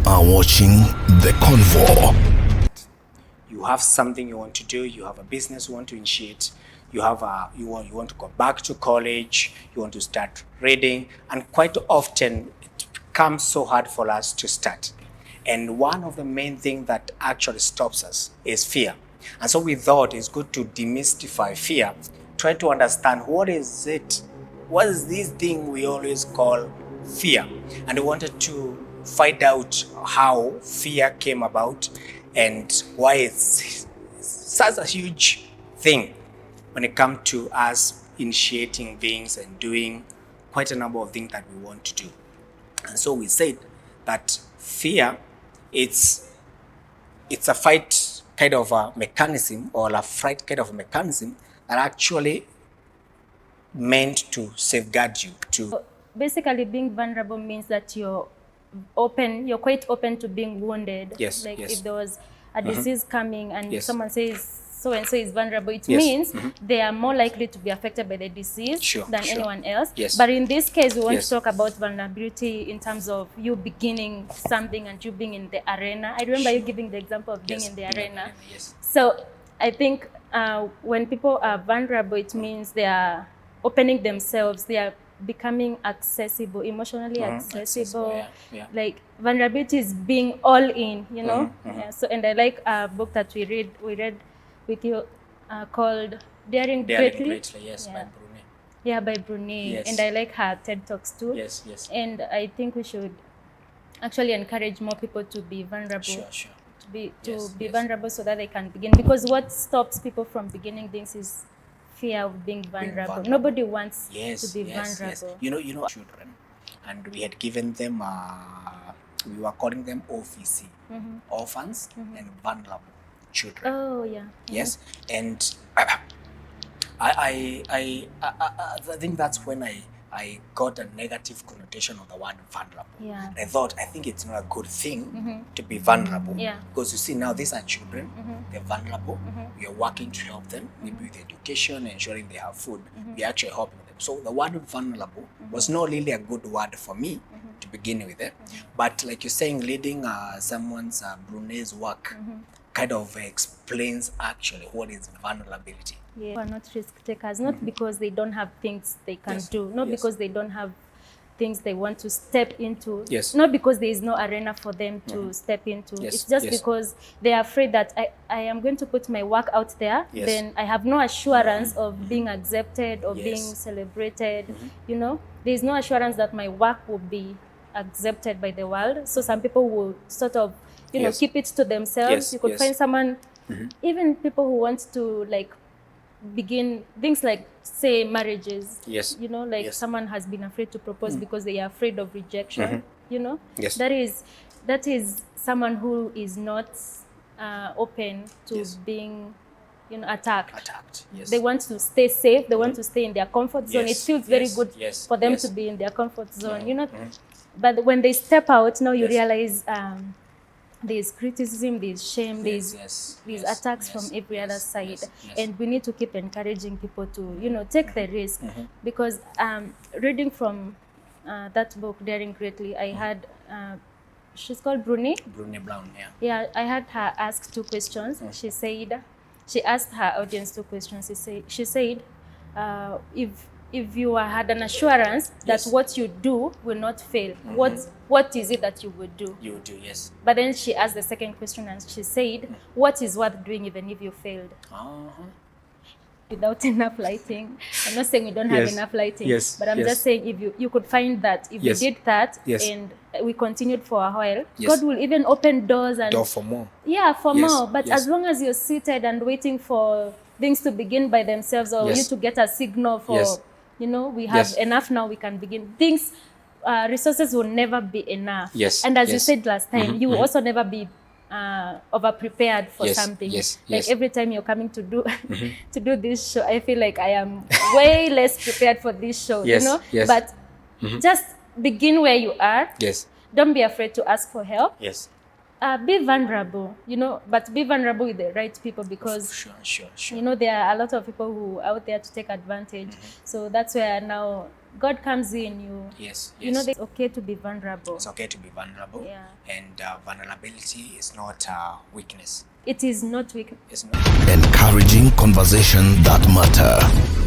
are watching the Convo. You have something you want to do, you have a business you want to initiate, you want to go back to college, you want to start reading, and quite often it becomes so hard for us to start. And one of the main things that actually stops us is fear. And so we thought it's good to demystify fear, try to understand what is this thing we always call fear. And we wanted to find out how fear came about and why it's such a huge thing when it comes to us initiating things and doing quite a number of things that we want to do. And so we said that fear, it's a fight kind of a mechanism, or a fright kind of a mechanism that actually meant to safeguard you. Basically, being vulnerable means that you're quite open to being wounded. Yes. Like yes. if there was a disease coming and Yes. someone says so and so is vulnerable, it Yes. means they are more likely to be affected by the disease Sure, than sure. anyone else. Yes. But in this case, we want Yes. to talk about vulnerability in terms of you beginning something and you being in the arena. I remember you giving the example of being Yes, in the being in the arena. arena, yes. So I think when people are vulnerable, it means they are opening themselves, they are becoming accessible, emotionally accessible. Yeah. Like vulnerability is being all in, you know. Yeah, so, and I like a book that we read with you called Daring Greatly. Yes, Yeah. by Brune. Yeah, by Bruni. Yes. And I like her TED Talks too. Yes. And I think we should actually encourage more people to be vulnerable. Sure. To be Yes. vulnerable so that they can begin. Because what stops people from beginning things is fear of being vulnerable. Nobody wants to be vulnerable. Yes. You know, children, and we had given them, we were calling them OVC, orphans and vulnerable children. Oh yeah. Yes, and I think that's when I got a negative connotation of the word vulnerable. Yeah. I think it's not a good thing to be vulnerable. Yeah. Because you see, now these are children, they're vulnerable. We are working to help them, maybe with education, ensuring they have food. We are actually helping them. So the word vulnerable was not really a good word for me to begin with. But like you're saying, leading someone's Brune's work kind of explains actually what is vulnerability. Yeah. Are not risk takers, not because they don't have things they can Yes. do, not Yes. because they don't have things they want to step into, Yes. not because there is no arena for them to step into. Yes. It's just Yes. because they are afraid that I am going to put my work out there, Yes. then I have no assurance of being accepted or Yes. being celebrated. You know, there is no assurance that my work will be accepted by the world. So some people will sort of, Yes. keep it to themselves. Yes. You could Yes. find someone, even people who want to begin things like, say, marriages. Yes. Yes. Someone has been afraid to propose because they are afraid of rejection. Yes. That is someone who is not open to Yes. being attacked. Yes. They want to stay safe, they want to stay in their comfort zone. Yes. It feels very Yes. good Yes. for them Yes. to be in their comfort zone. But when they step out, now you Yes. realize there's criticism, there's shame, there's Yes. attacks from every other side. And we need to keep encouraging people to take the risk. Because reading from that book, Daring Greatly, I had she's called Bruni Brown. Yeah, I had her ask 2 questions. She asked her audience 2 questions. She said if you had an assurance that Yes. what you do will not fail, what is it that you would do? You do, yes. But then she asked the second question and she said, what is worth doing even if you failed? Without enough lighting. I'm not saying we don't have Yes. enough lighting, Yes. but I'm Yes. just saying if you could find that, if Yes. you did that Yes. and we continued for a while, Yes. God will even open doors and Door for more. yeah, for Yes. more. But Yes. as long as you're seated and waiting for things to begin by themselves, or Yes. you to get a signal for, Yes. we have Yes. enough now, we can begin. Resources will never be enough. Yes. And as you Yes. said last time, you will also never be over prepared for Yes. something. Yes. Like Yes. every time you're coming to do to do this show, I feel like I am way less prepared for this show. Yes. Yes. But just begin where you are. Yes. Don't be afraid to ask for help. Yes. Be vulnerable, you know, but be vulnerable with the right people, because Sure. you know there are a lot of people who are out there to take advantage. So that's where now God comes in. You know, it's okay to be vulnerable. It's okay to be vulnerable. Yeah. And vulnerability is not weakness. It is not weak. It's not. Encouraging conversation that matter.